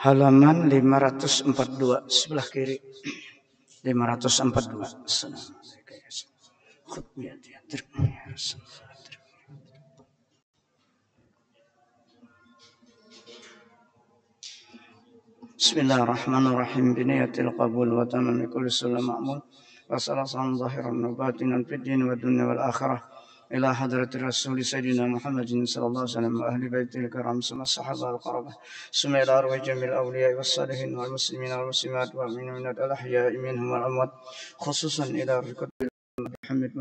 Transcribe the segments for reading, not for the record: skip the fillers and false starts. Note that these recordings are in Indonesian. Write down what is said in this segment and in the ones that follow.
Halaman 542 sebelah kiri. 542. Bismillahirrahmanirrahim. Biniyatil qabul wa tamami kulli sulam ma'mul. Wa salasan zahiran wa batinan fid din wa dunya wal akhirah. Ila hadratir rasul sayyidina Muhammadin sallallahu alaihi wasallam wa ahli baitil kiram summa sahabah al-qarabah. Summa ila arwah jamil awliya was salihin wal muslimin wal muslimat wa minat al-ahya'i minhum wal amwat. Khususan ila محمد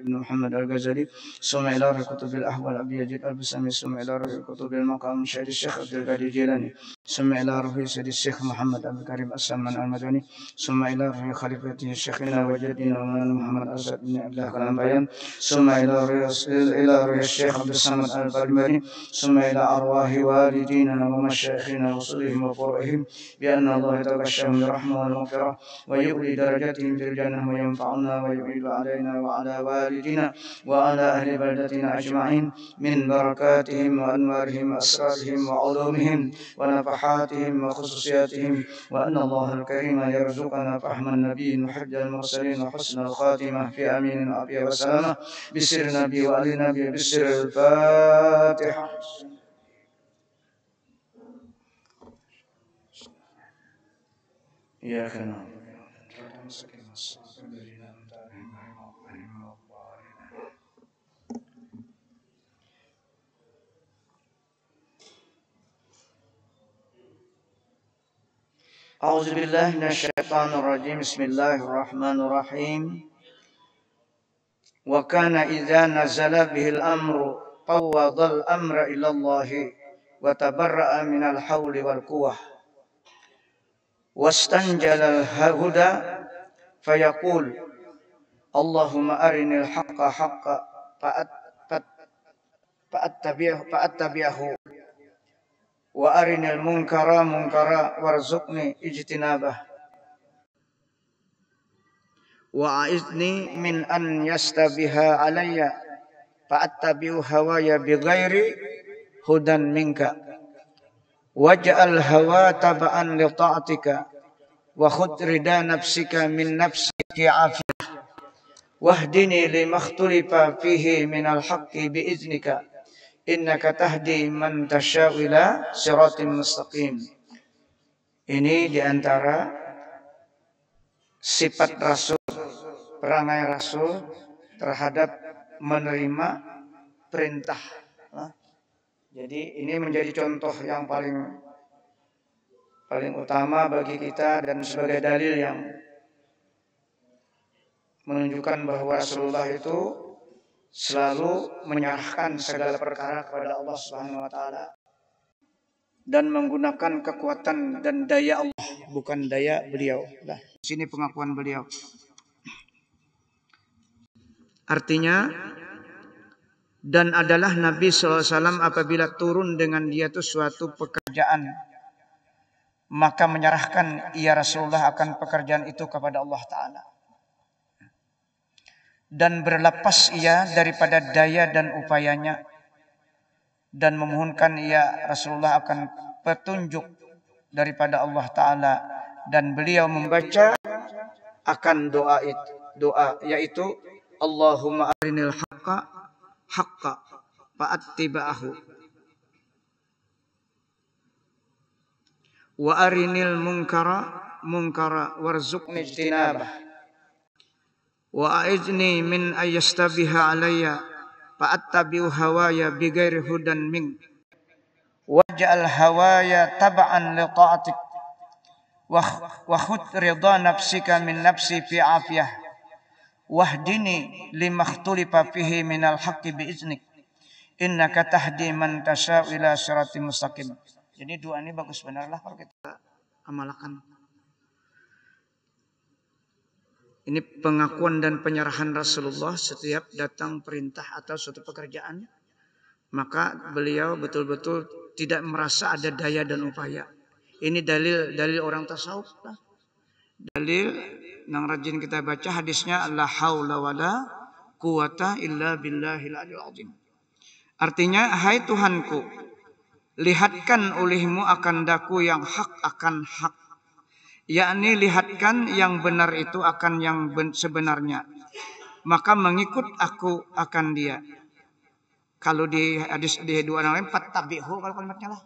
بن محمد الغزالي ثم إلى كتب الأحوال أبي يزيد البسامي ثم إلى كتب المقام شهيد الشيخ عبد القادر الجيلاني ثم إلى روح سيد الشيخ محمد عبد الكريم السمان المدني ثم إلى روح خليفته شيخنا وجدنا محمد أسد بن عبد الله الأنبيان ثم إلى روح الشيخ عبد الصمد البرمري ثم إلى أرواح والدينا ومشايخنا وصلهم وفروعهم بأن الله يتغشاهم برحمة والمغفرة ويؤلي درجاتهم في الجنة وينفعنا ويعيد علينا وعلى والدنا وعلى أهل بلدتنا أجمعين من بركاتهم وأنوارهم وأسرارهم وعلومهم ونفحاتهم وخصوصياتهم وأن الله الكريم يرزقنا فهم النبيين وحج المرسلين وحسن الخاتمة في أمين وعافية وسلامة بسر نبي وآل نبي بسر الفاتحة. إياك نعبد أعوذ بالله من الشيطان الرجيم بسم الله الرحمن الرحيم وكان إذا نزل به الأمر فوض الأمر إلى الله وتبرأ من الحول والقوة واستنجل الهدى فيقول اللهم أرني الحق حقا فأتبعه وأرني المنكر منكرا وارزقني اجتنابه وأعذني من أن يستبه علي فأتبع هواي بغير هدى منك واجعل هوى تبعا لطاعتك وخذ رضا نفسك من نفسك عافية واهدني لما اختلف فيه من الحق بإذنك إنك تهدي من تشاء إلى صراط مستقيم. Ini diantara sifat Rasul, perangai Rasul terhadap menerima perintah. Jadi ini menjadi contoh yang paling utama bagi kita dan sebagai dalil yang menunjukkan bahwa Rasulullah itu selalu menyerahkan segala perkara kepada Allah Subhanahu wa taala dan menggunakan kekuatan dan daya Allah, bukan daya beliau. Nah, di sini pengakuan beliau. Artinya, dan adalah Nabi SAW apabila turun dengan dia itu suatu pekerjaan, maka menyerahkan ia Rasulullah akan pekerjaan itu kepada Allah Ta'ala. Dan berlepas ia daripada daya dan upayanya, dan memohonkan ia Rasulullah akan petunjuk daripada Allah Ta'ala. Dan beliau membaca akan doa yaitu Allahumma arinil haqqa haqqa fa'attiba'ahu wa arinil munkara warzuqni ijtinabah wa a'izni min ayyastabiha alayya fa'attabi'u hawaya bighairi hudan mink waj'al hawaya tab'an li ta'atik wa khudh ridha nafsika min nafsi fi afiyah wahdini limakhtulifa fihi minal haqqi biiznik innaka tahdi man tasya'u ila siratim mustaqim. Jadi doa ini bagus benar lah kalau kita amalkan. Ini pengakuan dan penyerahan Rasulullah setiap datang perintah atau suatu pekerjaan. Maka beliau betul-betul tidak merasa ada daya dan upaya. Ini dalil orang tasawuf. Dalil yang rajin kita baca hadisnya la haula wala quwata illa billahil aliyil azim. Artinya, hai Tuhanku, lihatkan olehmu akan daku yang hak akan hak. Yakni lihatkan yang benar itu akan yang sebenarnya. Maka mengikut aku akan dia. Kalau di hadis di dua lain fattabi'hu kalau kalimatnya lah.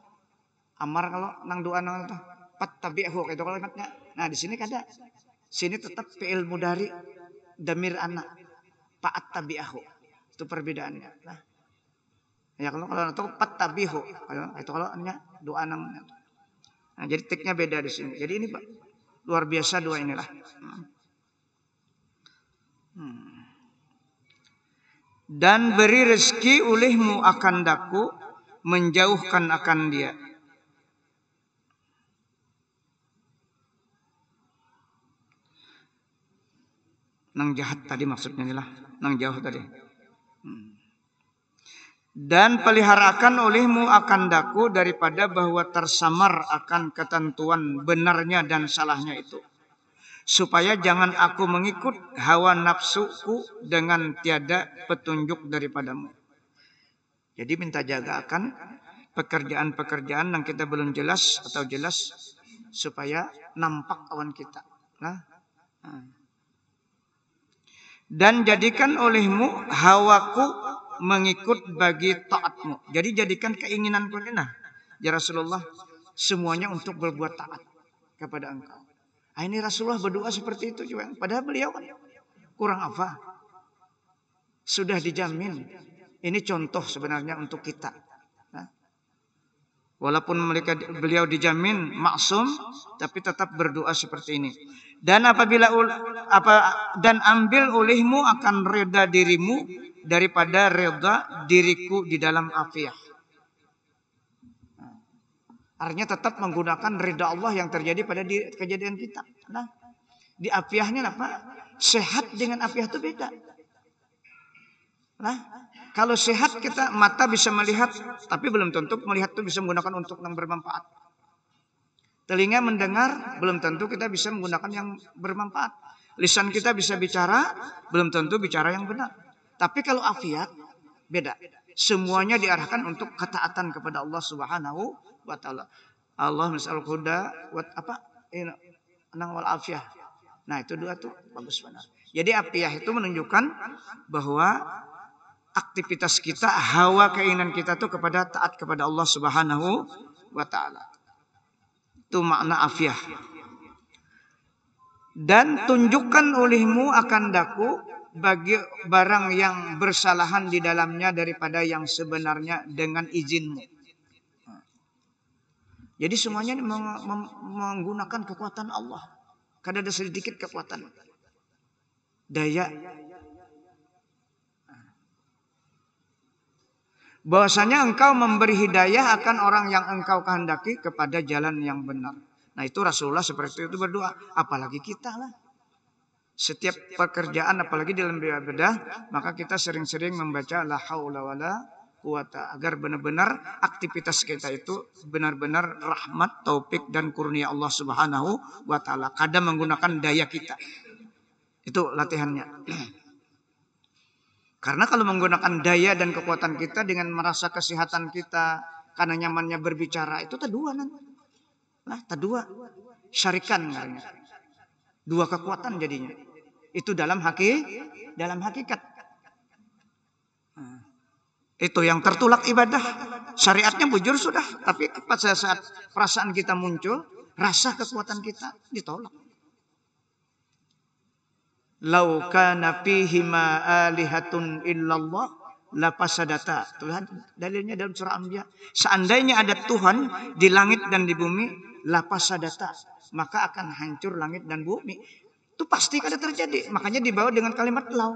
Amar kalau nang dua nang itu fattabi'hu itu kalimatnya. Nah, di sini kada. Sini tetap fi'il mudhari damir anak. Fa'attabi'hu. Itu perbedaannya. Nah. Ya kalau itu fattabi'hu. Itu kalau dua nang. Nah, jadi tiknya beda di sini. Jadi ini Pak, luar biasa dua inilah. Dan beri rezeki olehmu akan daku, menjauhkan akan dia. Nang jahat tadi maksudnya inilah, nang jauh tadi. Dan peliharakan olehmu akan daku daripada bahwa tersamar akan ketentuan benarnya dan salahnya itu. Supaya jangan aku mengikut hawa nafsuku dengan tiada petunjuk daripadamu. Jadi minta jaga akan pekerjaan-pekerjaan yang kita belum jelas atau jelas supaya nampak awan kita. Dan jadikan olehmu hawaku mengikut bagi taatmu. Jadi jadikan keinginanku ini ya Rasulullah semuanya untuk berbuat taat kepada engkau. Ini Rasulullah berdoa seperti itu juga. Padahal beliau kan kurang apa? Sudah dijamin. Ini contoh sebenarnya untuk kita. Walaupun beliau dijamin maksum, tapi tetap berdoa seperti ini. Dan dan ambil olehmu akan reda dirimu daripada reda diriku di dalam afiah. Artinya tetap menggunakan ridha Allah yang terjadi pada kejadian kita. Nah, di afiahnya apa? Sehat dengan afiah itu beda. Nah, kalau sehat kita mata bisa melihat, tapi belum tentu melihat itu bisa menggunakan untuk yang bermanfaat. Telinga mendengar, belum tentu kita bisa menggunakan yang bermanfaat. Lisan kita bisa bicara, belum tentu bicara yang benar. Tapi kalau afiat beda. Semuanya diarahkan untuk ketaatan kepada Allah Subhanahu wa ta'ala. Allah misal huda wal afiyah. Nah, itu dua tuh bagus benar. Jadi afiah itu menunjukkan bahwa aktivitas kita, hawa keinginan kita tuh kepada taat kepada Allah Subhanahu wa ta'ala. Itu makna afiah. Dan tunjukkan olehmu akan daku bagi barang yang bersalahan di dalamnya daripada yang sebenarnya dengan izinmu. Jadi semuanya menggunakan kekuatan Allah. Kada ada sedikit kekuatan. Daya. Bahwasanya engkau memberi hidayah akan orang yang engkau kehendaki kepada jalan yang benar. Nah, itu Rasulullah seperti itu berdoa. Apalagi kita lah. Setiap pekerjaan apalagi dalam ibadah, maka kita sering-sering membaca la haula wala quwata agar benar-benar aktivitas kita itu benar-benar rahmat, taufik dan kurnia Allah Subhanahu wa taala. Kadang menggunakan daya kita. Itu latihannya. Karena kalau menggunakan daya dan kekuatan kita dengan merasa kesehatan kita karena nyamannya berbicara itu tadua nanti. Nah, tadua syarikan namanya. Dua kekuatan jadinya. Itu dalam hakikat. Itu yang tertolak ibadah. Syariatnya bujur sudah. Tapi pada saat perasaan kita muncul, rasa kekuatan kita ditolak. Lau kana fihima alihatun illallah la fasadata. Tuhan dalilnya dalam surah Anbiya. Seandainya ada Tuhan di langit dan di bumi, la fasadata, maka akan hancur langit dan bumi. Itu pasti kada terjadi. Makanya dibawa dengan kalimat lau.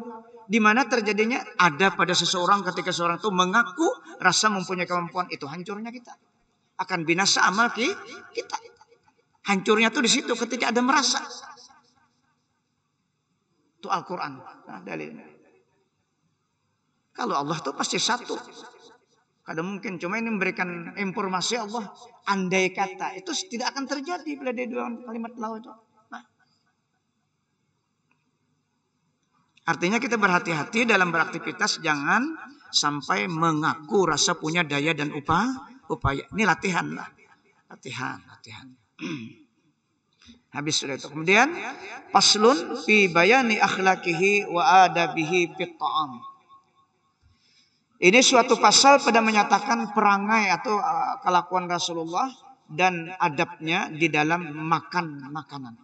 Di mana terjadinya ada pada seseorang ketika seorang itu mengaku rasa mempunyai kemampuan, itu hancurnya kita. Akan binasa amal kita. Hancurnya tuh di situ ketika ada merasa. Itu Al-Quran. Nah, dalilnya. Kalau Allah tuh pasti satu. Kada mungkin. Cuma ini memberikan informasi Allah. Andai kata. Itu tidak akan terjadi bila dia dua kalimat lau itu. Nah. Artinya kita berhati-hati dalam beraktivitas. Jangan sampai mengaku rasa punya daya dan upaya. Ini latihan lah. Latihan. Habis sudah itu. Kemudian faslun fi bayani akhlaqihi wa adabihi fit ta'am. Ini suatu pasal pada menyatakan perangai atau kelakuan Rasulullah dan adabnya di dalam makan makanan.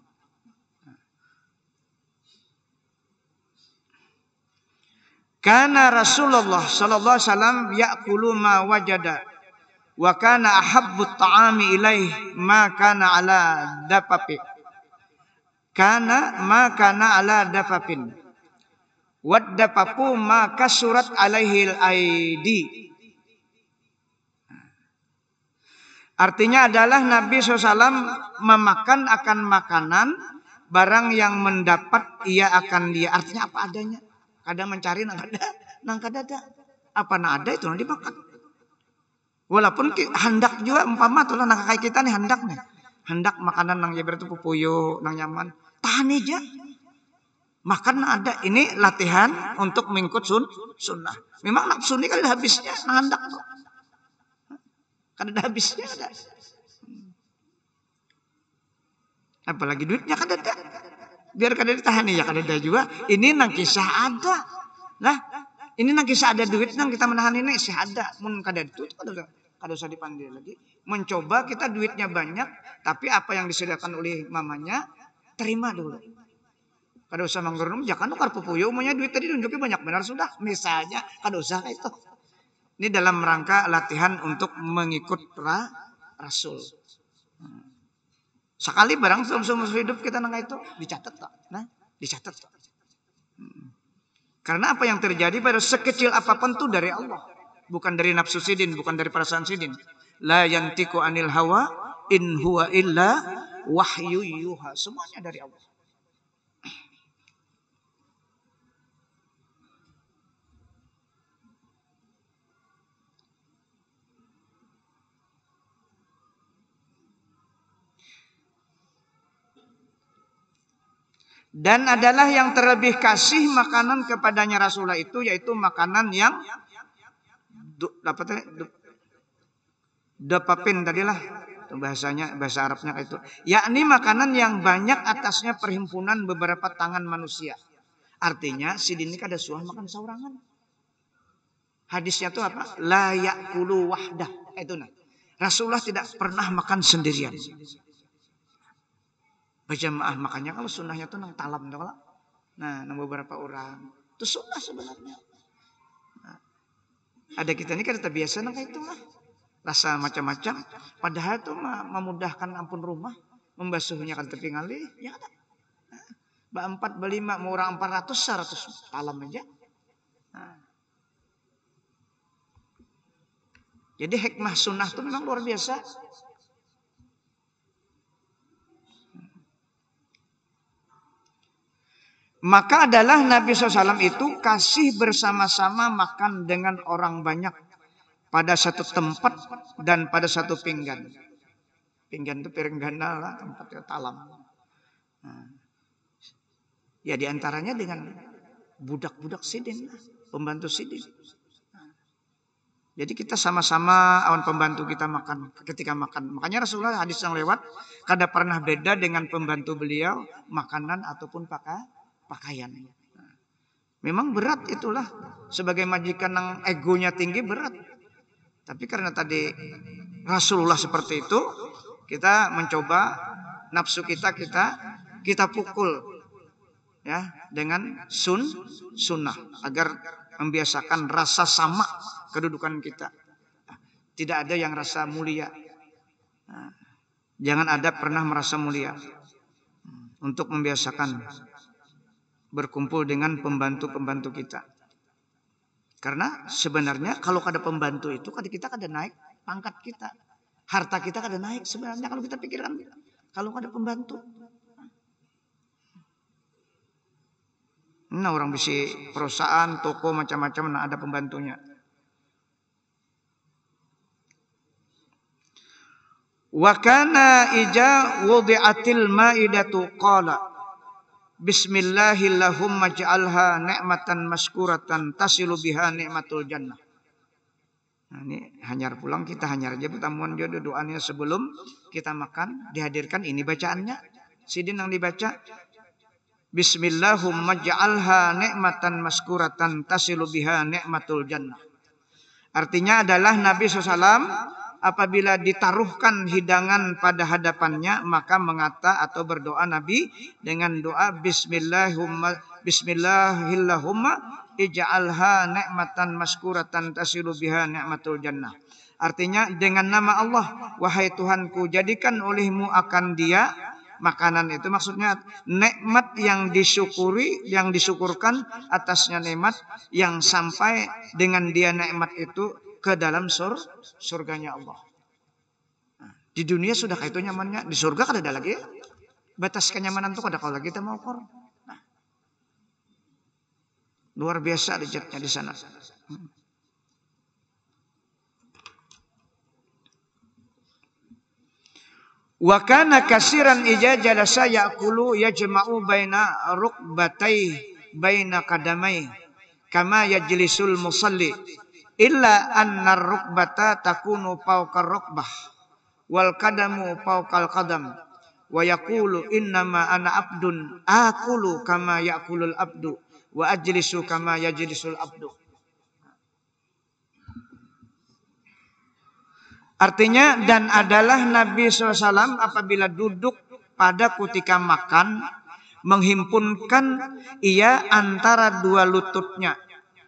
Karena Rasulullah sallallahu alaihi wasallam ya'kulu ma wajada wa kana ahabbu ta'ami ilaih ma kana ala dafafi. Kana ma kana ala dafafin. Wad dafafu ma kasurat alaihil aidi. Artinya adalah Nabi SAW memakan akan makanan barang yang mendapat ia akan dia. Artinya apa adanya. Kadang mencari nang kada. Apa nang ada itu nang dimakan. Walaupun hendak juga umpama tuh nang kayak kita nih hendak nih. Hendak makanan nang jabar itu pupuyo nang nyaman. Tahan aja. Makan ada. Ini latihan untuk mengikut sunnah. Memang nafsu ini kan ada habisnya nang hendak tuh. Kan ada habisnya ada. Apalagi duitnya kan ada. Biar kada ditahan ya kada ada juga. Ini nang kisah ada. Lah, ini nang kisah ada duit nang kita menahan ini sih ada. Mun kada itu kada usah dipandai lagi. Mencoba kita duitnya banyak, tapi apa yang disediakan oleh mamanya terima dulu. Kada usah manggerum, jangan tukar pupuyo, umumnya duit tadi tunjuknya banyak benar sudah. Misalnya kada usah itu. Ini dalam rangka latihan untuk mengikut Rasul. Sekali barang seumur hidup kita nang itu dicatat tak? Nah, dicatat tak? Karena apa yang terjadi pada sekecil apapun itu dari Allah, bukan dari nafsu sidin, bukan dari perasaan sidin. La yantiku anil hawa in huwa illa wahyu yuha. Semuanya dari Allah. Dan adalah yang terlebih kasih makanan kepadanya Rasulullah itu yaitu makanan yang dapapin tadilah bahasanya bahasa Arabnya itu. Yakni makanan yang banyak atasnya perhimpunan beberapa tangan manusia. Artinya sidin ini kada suah makan saurangan. Hadisnya itu apa? La ya'kulu wahdah. Itu nah. Rasulullah tidak pernah makan sendirian. Berjamaah, makanya kalau sunnahnya tuh nang talam tuh, nah nang beberapa orang itu sunnah sebenarnya. Nah, ada kita ini kan terbiasa nang itu lah rasa macam-macam, padahal itu memudahkan ampun rumah, membasuhnya kan tepi ngalih, ya ada. Nah, 4, 5, mau orang 400, 100 talam aja. Nah. Jadi hikmah sunnah itu memang luar biasa. Maka adalah Nabi SAW itu kasih bersama-sama makan dengan orang banyak pada satu tempat dan pada satu pinggan. Pinggan itu piring ganda lah, tempatnya talam. Nah, ya diantaranya dengan budak-budak sidin, pembantu sidin. Jadi kita sama-sama awan pembantu kita makan ketika makan. Makanya Rasulullah hadis yang lewat kada pernah beda dengan pembantu beliau makanan ataupun pakaian. Memang berat itulah sebagai majikan yang egonya tinggi berat. Tapi karena tadi Rasulullah seperti itu, kita mencoba nafsu kita pukul ya dengan sunnah agar membiasakan rasa sama kedudukan kita. Tidak ada yang rasa mulia. Jangan ada pernah merasa mulia. Untuk membiasakan berkumpul dengan pembantu-pembantu kita. Karena sebenarnya kalau ada pembantu itu kita naik pangkat kita. Harta kita kada naik sebenarnya kalau kita pikirkan. Kalau ada pembantu. Nah orang bisa perusahaan, toko macam-macam, nah ada pembantunya. Wa kana ija wudi'atil ma'idatu qala Bismillahillahumma ja'alha ni'matan maskuratan tasilu biha ni'matul jannah. Nah ini hanyar pulang, kita hanyar aja pertemuan jodoh doanya sebelum kita makan. Dihadirkan ini bacaannya. Sidin yang dibaca. Bismillahumma ja'alha ni'matan maskuratan tasilu biha ni'matul jannah. Artinya adalah Nabi SAW apabila ditaruhkan hidangan pada hadapannya maka mengata atau berdoa Nabi dengan doa Bismillahillahumma ij'alha ni'matan maskuratan tasilu biha ni'matul jannah. Artinya dengan nama Allah, wahai Tuhanku, jadikan olehmu akan dia makanan itu, maksudnya nikmat yang disyukuri, yang disyukurkan atasnya nikmat yang sampai dengan dia nikmat itu ke dalam surganya Allah. Di dunia sudah kayak itu nyamannya, di surga kan ada lagi. Batas kenyamanan itu kada kalau lagi kita mau ukur. Nah, luar biasa rejeknya di sana. Wa kana kasiran ija jalasa ya'kulu yajma'u baina baina qadamai kama yajlisul musalli illa anna rukbata takunu fawqa rukbah wal qadamu fawqal qadam wa yaqulu innama ana abdun akulu kama ya'kulul abdu wa ajlisu kama yajlisul abdu. Artinya dan adalah Nabi SAW apabila duduk pada ketika makan menghimpunkan ia antara dua lututnya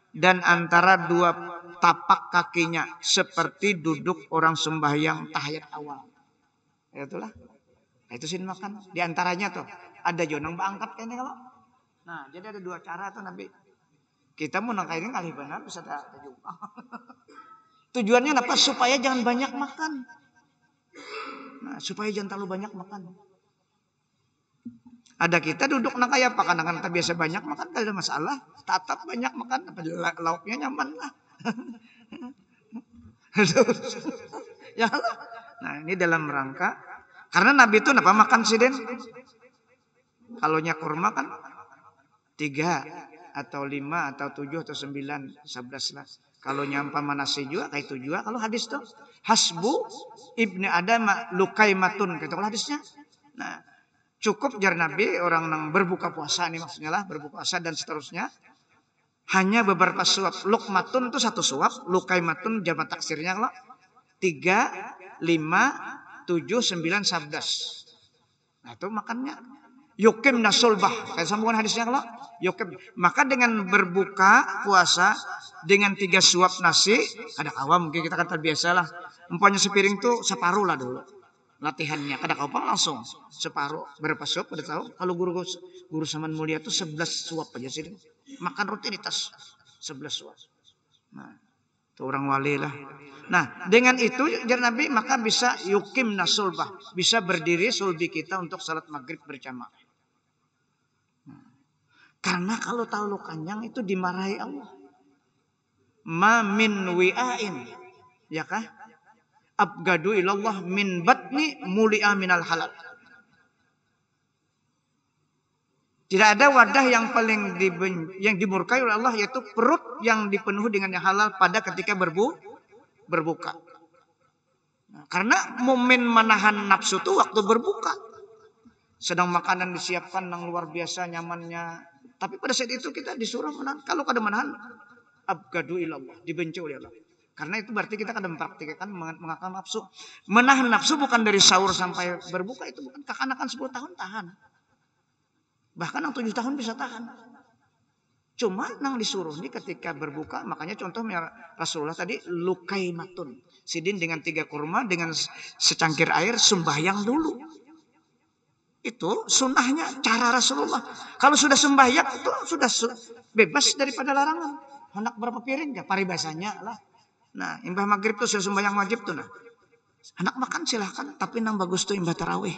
dan antara dua tapak kakinya seperti duduk orang sembahyang tahiyat awal. Itulah. Itu sin makan. Di antaranya tuh ada jonang angkat kayaknya kalau. Nah, jadi ada dua cara tuh Nabi. Kita mau nangkain kali benar bisa ada juga. Tujuannya apa? Supaya jangan banyak makan. Nah, supaya jangan terlalu banyak makan. Ada kita duduk nak kayak apa? Karena kita biasa banyak makan, tidak ada masalah. Tatap banyak makan, lauknya nyaman lah. Ya Allah. Nah ini dalam rangka. Karena Nabi itu apa makan siden? Kalau kurma kan 3 atau 5 atau 7 atau 9, 11 lah. Kalau nyampa manasi juga kayak itu juga. Kalau hadis tuh hasbu ibni adam lukaimatun gitu kalau hadisnya. Nah, cukup jar Nabi orang yang berbuka puasa ini maksudnya lah berbuka puasa dan seterusnya. Hanya beberapa suap. Lukmatun itu 1 suap, lukaimatun jamak taksirnya kalau 3, 5, 7, 9, 11. Nah, itu makannya. Yukim nasulbah. Kayak sambungan hadisnya kalau yukim. Maka dengan berbuka puasa dengan 3 suap nasi, ada awam mungkin kita kan terbiasa lah. Umpamanya sepiring tuh separuh lah dulu. Latihannya. Kada kaupang langsung separuh. Berapa suap udah tahu? Kalau guru Saman Mulia tuh 11 suap aja sih. Makan rutinitas 11 suap. Nah, itu orang wali lah. Nah, dengan itu jar Nabi maka bisa yukim nasulbah, bisa berdiri sulbi kita untuk salat maghrib berjamaah. Karena kalau terlalu kenyang itu dimarahi Allah. Ma min wi'ain. Ya kah? Abgadu ilallah min batni muli'a minal halal. Tidak ada wadah yang paling yang dimurkai oleh Allah yaitu perut yang dipenuhi dengan yang halal pada ketika berbuka. Nah, karena momen menahan nafsu itu waktu berbuka. Sedang makanan disiapkan yang luar biasa nyamannya. Tapi pada saat itu kita disuruh menahan. Kalau kada menahan, abgadu ilallah, dibenci oleh Allah. Karena itu berarti kita kada mempraktikkan mengakan nafsu. Menahan nafsu bukan dari sahur sampai berbuka, itu bukan. Kekanakan 10 tahun tahan. Bahkan yang 7 tahun bisa tahan. Cuma nang disuruh ini ketika berbuka, makanya contoh Rasulullah tadi lukaimatun. Sidin dengan 3 kurma, dengan secangkir air, sembahyang dulu. Itu sunnahnya cara Rasulullah. Kalau sudah sembahyang itu sudah bebas daripada larangan. Hendak berapa piring ya paribasanya lah. Nah, imbah maghrib itu sudah sembahyang wajib tuh nah. Anak makan silahkan, tapi nang bagus tuh imbah tarawih.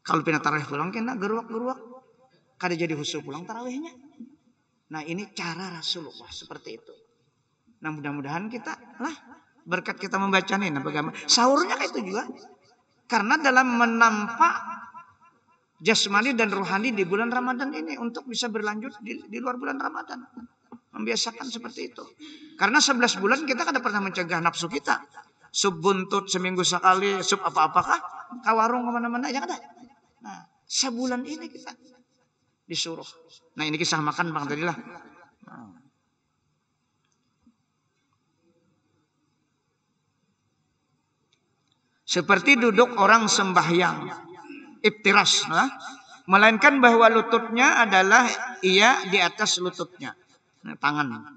Kalau pindah tarawih pulang kena geruak-geruak. Kada jadi husu pulang tarawihnya. Nah ini cara Rasulullah seperti itu. Nah mudah-mudahan kita lah berkat kita membaca nih bagaimana sahurnya kayak itu juga. Karena dalam menampak jasmani dan rohani di bulan Ramadan ini untuk bisa berlanjut di luar bulan Ramadan. Membiasakan seperti itu. Karena 11 bulan kita kada pernah mencegah nafsu kita. Sub buntut seminggu sekali, sub apa-apakah, ke warung kemana-mana, ya kada. Nah, sebulan ini kita disuruh. Nah ini kisah makan bang tadi lah. Seperti duduk orang sembahyang, iftiras, melainkan bahwa lututnya adalah ia di atas lututnya, tangan,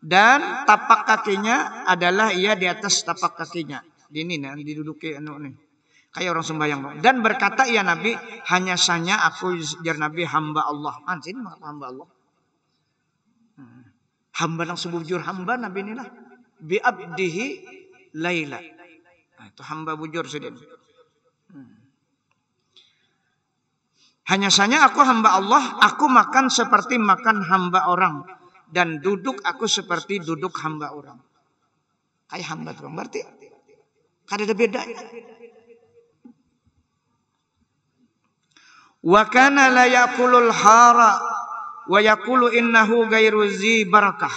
dan tapak kakinya adalah ia di atas tapak kakinya. Ini nih diduduki nih. Kayak orang sembahyang. Dan berkata ia Nabi, hanya saja aku jar Nabi hamba Allah. Anjing hamba Allah. Hamba yang sebujur hamba Nabi inilah. Bi abdihi laila. Nah, itu hamba bujur sedih. Hanya saja aku hamba Allah, aku makan seperti makan hamba orang. Dan duduk aku seperti duduk hamba orang. Kayak hamba tuh berarti kada ada bedanya. Wa kana la yakulul hara wa yaqulu innahu ghairu zi barakah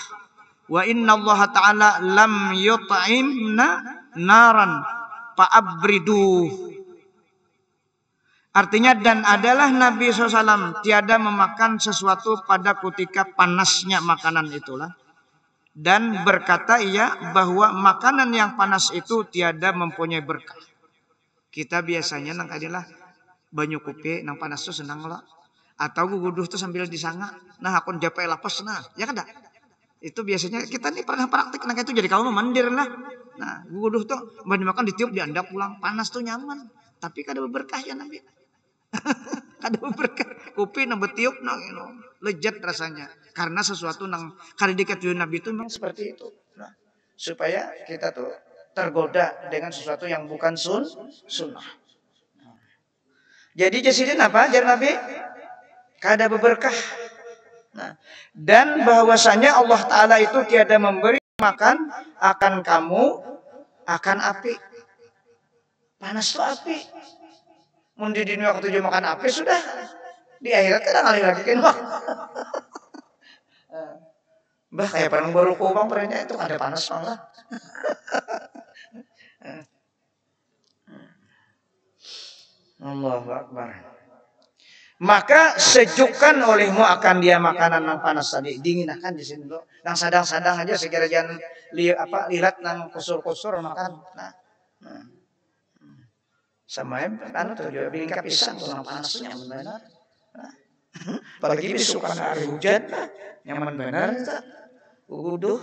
wa inna Allah ta'ala lam yut'imna naran fa'abridu. Artinya dan adalah Nabi SAW tiada memakan sesuatu pada ketika panasnya makanan itulah. Dan berkata ia bahwa makanan yang panas itu tiada mempunyai berkah. Kita biasanya nang kadilah banyu kopi nang panas tuh senang lah. Atau guguduh tuh sambil disanga. Nah aku japai lapas nah. Ya kan dah? Itu biasanya kita nih pernah praktik nang itu jadi kamu mandir lah. Nah guguduh tuh banyu makan ditiup diandap pulang. Panas tuh nyaman. Tapi kada berkah ya Nabi. Kada berkah. Kopi nang betiup nang lejat rasanya. Karena sesuatu nang kada dikatakan Nabi itu memang seperti itu. Nah, supaya kita tuh tergoda dengan sesuatu yang bukan sunnah. Jadi jasidin apa ajar Nabi? Kada berberkah. Nah, dan bahwasanya Allah Ta'ala itu tiada memberi makan akan kamu akan api. Panas tuh api. Mun di dunia waktu dia makan api sudah. Di akhirat kada ngalih lagi kan bang. Bah kayak parang baru bang perenya itu ada panas bang lah. Allahu Akbar. Maka sejukkan olehmu akan dia makanan yang panas tadi. Dingin akan di sini tuh. Nang sadang-sadang aja sekira jangan lihat nang kusur-kusur makan. Nah. Sama anu tuh juga bingkap pisang tuh nang panasnya nyaman benar. Apalagi besok karena hari hujan nyaman benar itu. Uduh.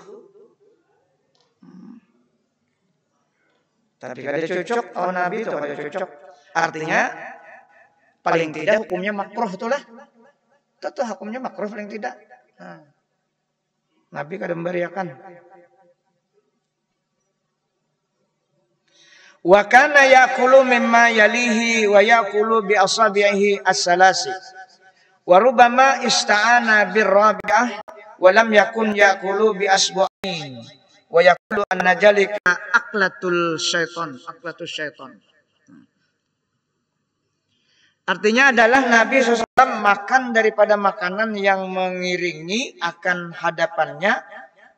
Tapi kada cocok oh Nabi itu kada cocok. Artinya paling tidak hukumnya makruh itulah. Itu hukumnya makruh paling tidak. Nah. Nabi kada memberiakan. Wa kana yaqulu mimma yalihi wa yaqulu bi asabihi as-salasi. Wa rubbama ista'ana bir-rabi'ah wa lam yakun yaqulu bi asbu'ain. Wa yaqulu anna jalika aqlatul syaitan. Artinya adalah Nabi SAW makan daripada makanan yang mengiringi akan hadapannya.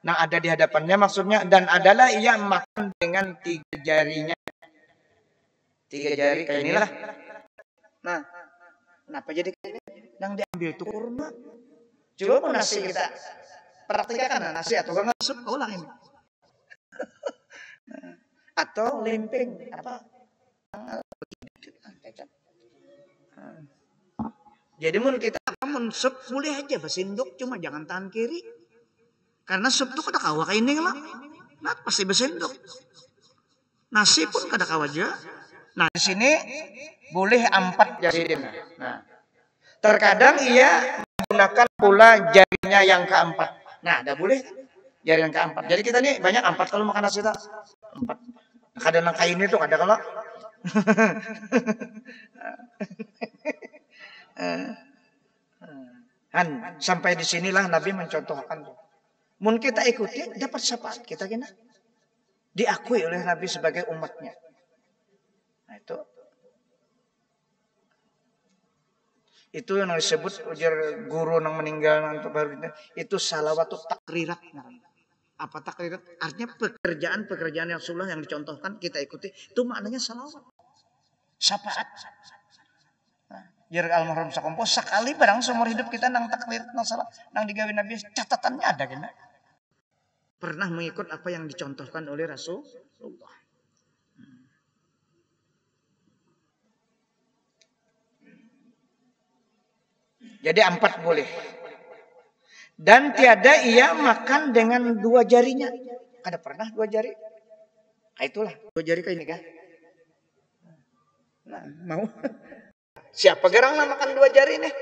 Nah ada di hadapannya maksudnya. Dan adalah ia makan dengan 3 jarinya. 3 jari kayak inilah. Nah kenapa jadi kayak ini? Yang diambil itu kurma. Coba pun nasi kita praktikkan nasi atau gak ngasup ulang ini. Atau lempeng apa? Jadi mun kita mun sup boleh aja basendok cuma jangan tangan kiri. Karena sup tuh kada kawa kayak ini lah. Nah pasti basendok. Nasi pun kada kawa aja. Nah di sini boleh 4 jari. Nah terkadang ia menggunakan pula jarinya yang keempat. Nah ada boleh jari yang keempat. Jadi kita nih banyak 4 kalau makan nasi tak 4. Kadang kain itu kada kalau sampai disinilah Nabi mencontohkan. Mun kita ikuti dapat syafaat kita kena diakui oleh Nabi sebagai umatnya. Nah, itu yang disebut ujar guru yang meninggal baru itu salawatut takrirat. Apa takrirat? Artinya pekerjaan yang sunnah yang dicontohkan kita ikuti. Itu maknanya salawat. Syafaat. Jar almarhum sakompo sekali barang seumur hidup kita nang takrirat nang salah nang digawe Nabi catatannya ada kena. Pernah mengikut apa yang dicontohkan oleh Rasulullah. Jadi 4 boleh. Dan tiada ia makan dengan 2 jarinya. Ada pernah 2 jari? Nah, itulah 2 jari kayak ini kan. Nah, mau? Siapa gerang makan 2 jari nih?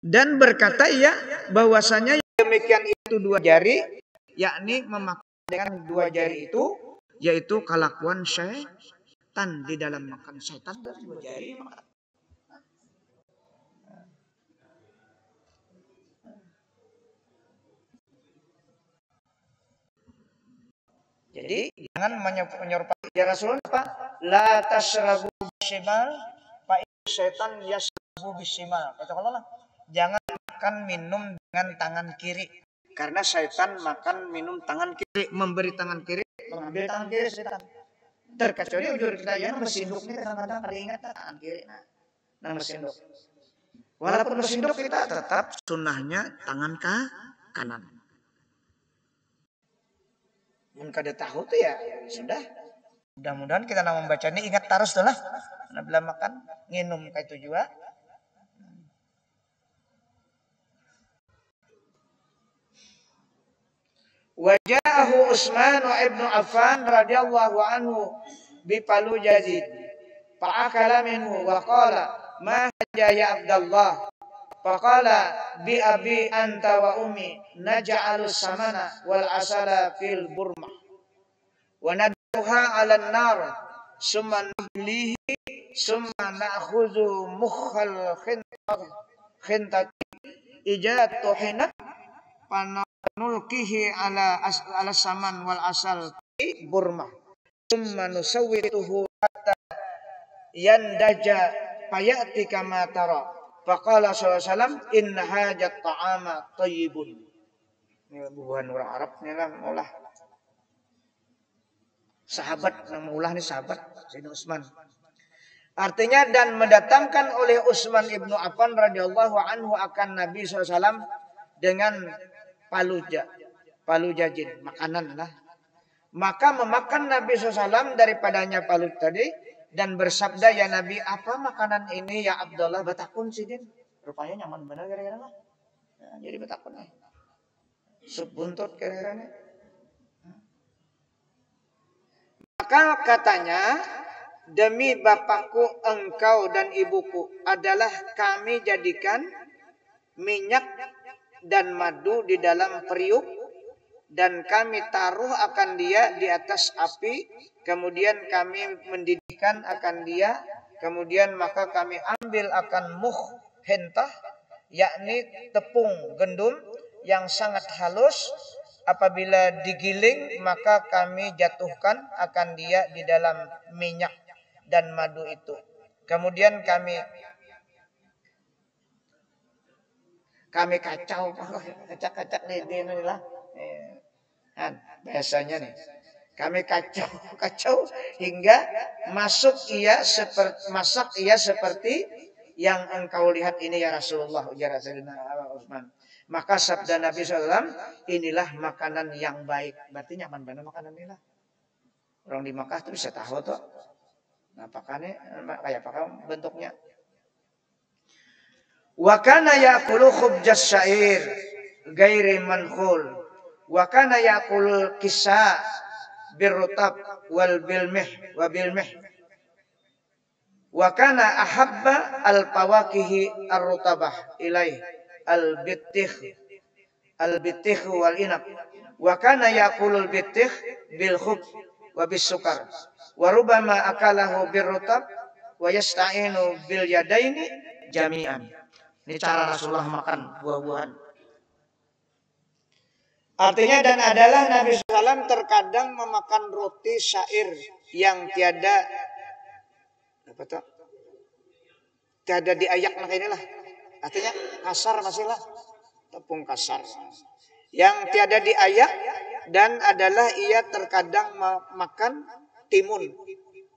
Dan berkata ia bahwasanya demikian itu 2 jari, yakni memakan dengan 2 jari itu, yaitu kelakuan syaitan di dalam makan syaitan 2 jari makan. Jadi jangan menyerupai ya Rasulullah apa? La tasrabu bishimal fa syaitan yasrabu bishimal. Kata Allah, jangan makan minum dengan tangan kiri karena syaitan makan minum tangan kiri, memberi tangan kiri, mengambil tangan kiri syaitan. Terkecuali ujur kita ya mesinduk ini kadang-kadang kada ingat tangan kiri nah mesinduk. Walaupun mesinduk kita tetap sunnahnya tangan kanan. Mun kada tahu tuh ya sudah. Mudah-mudahan kita nak membaca ini ingat terus tuh lah. Nah, bila makan nginum kayak itu juga. Wajahu Utsman wa Ibnu Affan radhiyallahu anhu bi palu jadid. Fa'akala minhu wa qala ma haja ya Abdullah. Faqala bi abi anta wa ummi naj'alus samana wal asala fil burma wa nadhuha 'alan nar summa nublihi summa na'khudhu mukhal khintati ijatu hina panulkihi ala saman wal asal fi burma summa nusawwituhu hatta yandaja fayati kama tara. Faqala sallallahu alaihi wasallam inna hajat ta'ama thayyibun. Ini bubuhan orang Arab ni lah maulah. Sahabat yang maulah ni sahabat Sayyidina Utsman. Artinya dan mendatangkan oleh Utsman ibnu Affan radhiyallahu anhu akan Nabi SAW dengan palujajin makanan lah. Maka memakan Nabi SAW daripadanya paluj tadi. Dan bersabda ya Nabi apa makanan ini ya Abdullah batakun sidin. Rupanya nyaman benar kira-kira lah. Nah, jadi batakun nih. Sup buntut kira-kira nih. Maka katanya demi bapakku engkau dan ibuku adalah kami jadikan minyak dan madu di dalam periuk dan kami taruh akan dia di atas api, kemudian kami mendidihkan akan dia, kemudian maka kami ambil akan hentah, yakni tepung gandum yang sangat halus, apabila digiling maka kami jatuhkan akan dia di dalam minyak dan madu itu. Kemudian kami kacau, kacak-kacak nih lah. Biasanya nih kami kacau hingga masak ia seperti yang engkau lihat ini ya Rasulullah, ujar Sayyidina Utsman. Maka sabda Nabi SAW, inilah makanan yang baik. Berarti nyaman banget makanan ini lah. Orang di Makkah tuh bisa tahu tuh. Nah, pakannya kayak apa bentuknya. Wa kana ya'kulu khubjas syair ghairi mankhul. Wa kana yaqul kisa birrutab wal bilmih wa bilmih. Wa kana ahabba al fawakihi ar-rutabah ilaih al bitikh wal inab. Wa kana yaqulul bitikh bil khub wa bisukar. Wa rubama akalahu birrutab wa yasta'inu bil yadaini jami'an. Ini cara Rasulullah makan buah-buahan. Artinya dan adalah Nabi SAW terkadang memakan roti syair yang tiada apa tuh? Tiada diayak lah inilah. Artinya kasar masihlah. Tepung kasar. Yang tiada diayak dan adalah ia terkadang makan timun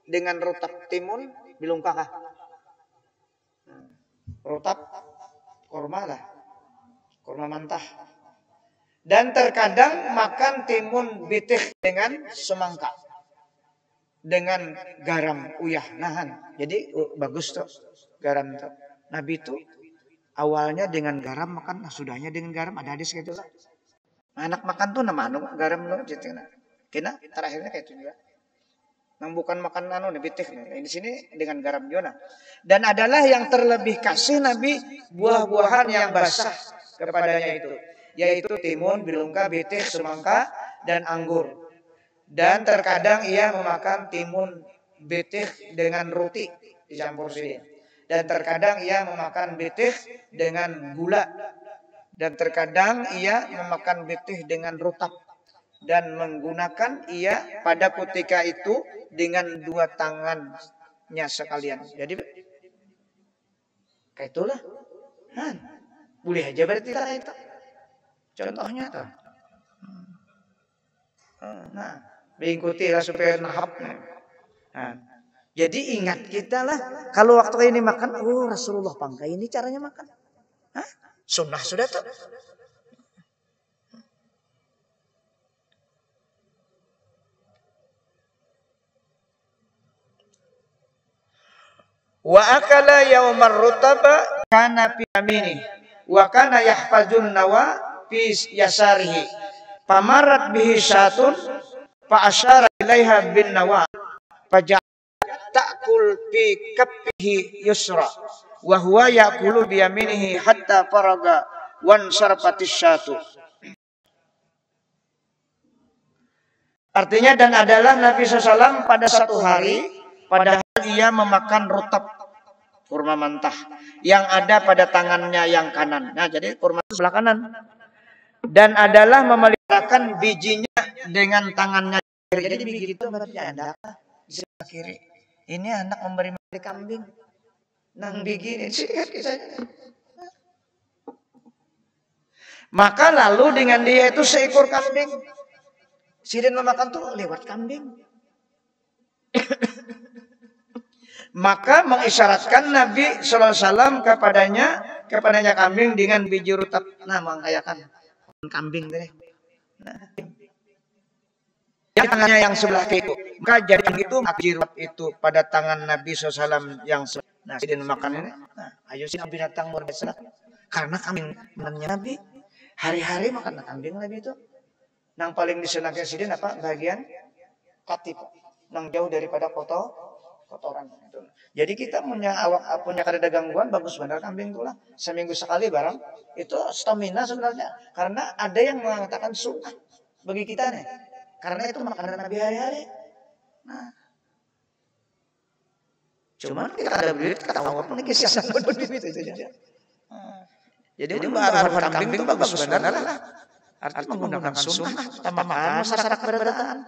dengan rutap. Timun bilungkakah? Rutap kurma lah. Kurma mentah. Dan terkadang makan timun bitih dengan semangka. Dengan garam uyah nahan. Jadi bagus tuh garam tuh. Nabi itu awalnya dengan garam makan, sudahnya dengan garam. Ada hadis gitu lah. Anak makan tuh nama anu garam lo gitu nah. Kena terakhirnya kayak itu juga. Nang bukan makan anu nih bitih nih. Di sini dengan garam juga. Dan adalah yang terlebih kasih Nabi buah-buahan yang basah kepadanya itu, yaitu timun, bilungka, bitih, semangka dan anggur. Dan terkadang ia memakan timun bitih dengan roti dicampur sidin. Dan terkadang ia memakan bitih dengan gula. Dan terkadang ia memakan bitih dengan rutap. Dan menggunakan ia pada ketika itu dengan dua tangannya sekalian. Jadi kayak itulah. Boleh aja berarti itu. Contohnya tuh. Nah, mengikutilah supaya nahap. Nah, jadi ingat kita lah. Kalau waktu ini makan, oh Rasulullah pangkai ini caranya makan. Sunnah sudah tuh. Wa akala yaumar rutaba kana fi yamini wa kana yahfazun nawa fi yasarihi. Pamarat bihi syatun fa asyara ilaiha bin nawa. Faja'at ta'kul fi kaffihi yusra wa huwa ya'kulu bi yaminihi hatta faraga wan sarfatis syatu. Artinya dan adalah Nabi SAW pada satu hari padahal ia memakan rutap kurma mentah yang ada pada tangannya yang kanan. Nah, jadi kurma sebelah kanan. Dan adalah memeliharakan bijinya dengan tangannya kiri. Jadi begitu berarti anak di sebelah kiri. Ini anak memberi makan kambing. Nang begini sih kisahnya. Maka lalu dengan dia itu seekor kambing. Sidin memakan tuh lewat kambing. Maka mengisyaratkan Nabi SAW kepadanya kambing dengan biji rutap. Nah, mengkayakan kambing deh. Nah, tangannya yang sebelah kiri. Maka jadi itu biji rutap itu pada tangan Nabi SAW yang sebelah. Nah, sidin makan ini. Nah, ayo sih binatang luar biasa. Karena kambing menannya Nabi hari-hari makan kambing Nabi itu. Nang paling disenangkan sidin apa? Bagian katip. Nang jauh daripada kotoran itu. Jadi kita punya kada gangguan bagus benar kambing itu lah. Seminggu sekali barang itu stamina sebenarnya. Karena ada yang mengatakan sunnah bagi kita nih. Karena itu makanan Nabi hari-hari. Nah, cuman kita ada duit ketawa pun kisah begitu saja. Jadi membaharkan kambing itu bagus benar lah. Artinya menggunakan sunnah tanpa masyarakat berdataan.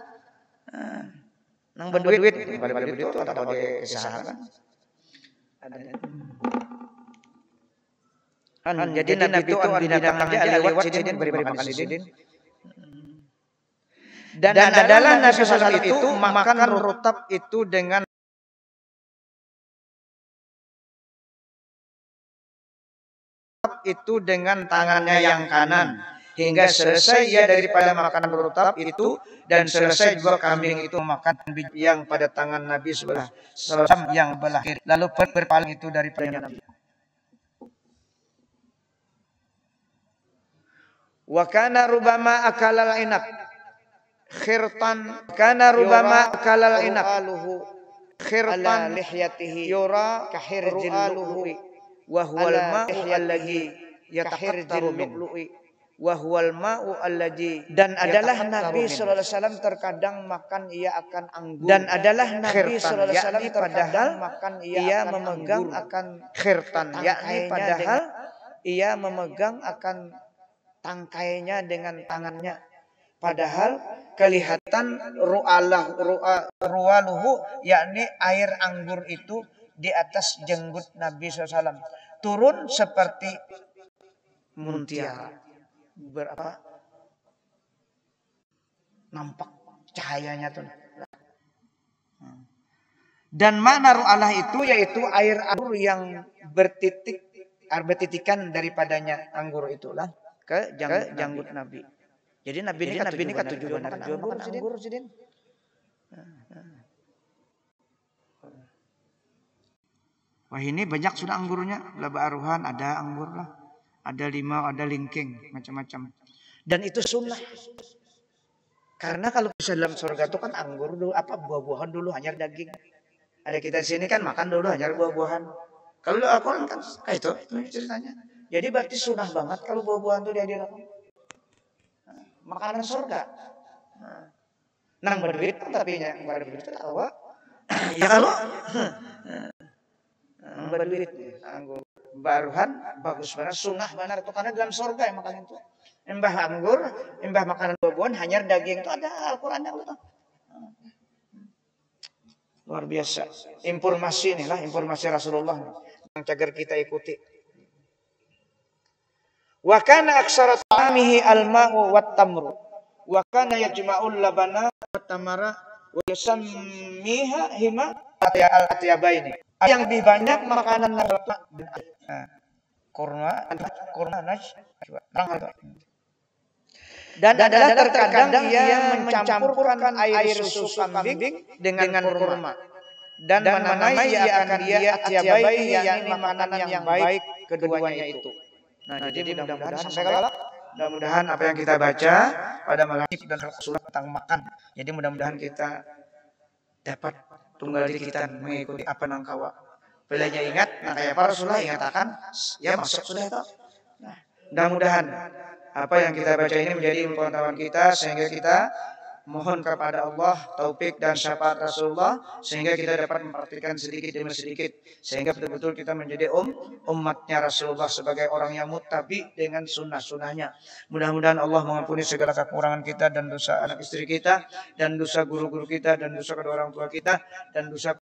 Nang berduit, balik itu atau dikesahakan. Jadi Nabi itu binatang aja lewat sidin beri makan sidin. Dan adalah Nabi SAW itu makan rutap itu dengan tangannya yang kanan hingga selesai ia daripada makan rutap itu dan selesai juga kambing itu makan biji yang pada tangan Nabi sebelah yang belah kiri lalu berpaling itu daripada Nabi. Wa kana rubama akalal inab khirtan kana rubama akalal inab khirtan lihyatihi yura kahirjil lu'lu'i wa huwal ma'u alladhi yatahirjil lu'lu'i wa huwal ma'u alladhi, dan adalah Nabi sallallahu alaihi wasallam terkadang makan ia akan anggur, dan adalah Nabi sallallahu alaihi wasallam padahal makan ia memegang akan khirtan, yakni padahal ia memegang akan tangkainya dengan tangannya, padahal kelihatan ru'aluhu, yakni air anggur itu di atas jenggot Nabi SAW turun seperti mutiara. Berapa nampak cahayanya tuh. Dan makna ru'alah itu yaitu air anggur yang bertitikan daripadanya anggur itulah ke janggut Nabi. Jadi Nabi ini katujuh benar anggur sidin. Wah ini banyak sudah anggurnya. Laba aruhan ada anggur lah. Ada limau, ada lingking, macam-macam. Dan itu sunnah. Karena kalau bisa dalam surga itu kan anggur dulu, buah-buahan dulu, hanya daging. Ada kita di sini kan makan dulu hanya buah-buahan. Kalau Al-Quran kan itu ceritanya. Jadi berarti sunnah banget kalau buah-buahan itu dihadirkan. Makanan surga. Nang berduit tapi yang berduit itu tahu. Ya kalau berduit anggur baruhan bagus benar, sunnah benar itu karena dalam surga yang makan itu. Embah anggur, embah makanan buah-buahan, hanya daging itu ada Al-Quran yang itu. Luar biasa. Informasi inilah informasi Rasulullah yang cagar kita ikuti. Wa kana aksara ta'amihi al-ma'u wat tamru. Wa kana yajma'ul labana wat tamara wa yusammiha hima al-atyabaini. Yang lebih banyak makanan kurma naj dan adalah terkadang ia mencampurkan air susu kambing dengan kurma dan mana-mana ia akan dia atyabai yakni makanan yang baik keduanya itu. Nah, jadi mudah-mudahan sampai kalau mudah-mudahan apa yang kita baca pada malam ini dan Rasulullah tentang makan. Jadi mudah-mudahan kita dapat tunggal di kita mengikuti apa nangkawa. Belanya ingat, nah kayak para Rasulullah ingatakan, ya masuk sudah itu. Nah, mudah-mudahan apa yang kita baca ini menjadi pengetahuan kita sehingga kita mohon kepada Allah taufik dan syafaat Rasulullah sehingga kita dapat memperhatikan sedikit demi sedikit sehingga betul-betul kita menjadi umatnya Rasulullah sebagai orang yang muttabi dengan sunnah-sunnahnya. Mudah-mudahan Allah mengampuni segala kekurangan kita dan dosa anak istri kita dan dosa guru-guru kita dan dosa kedua orang tua kita dan dosa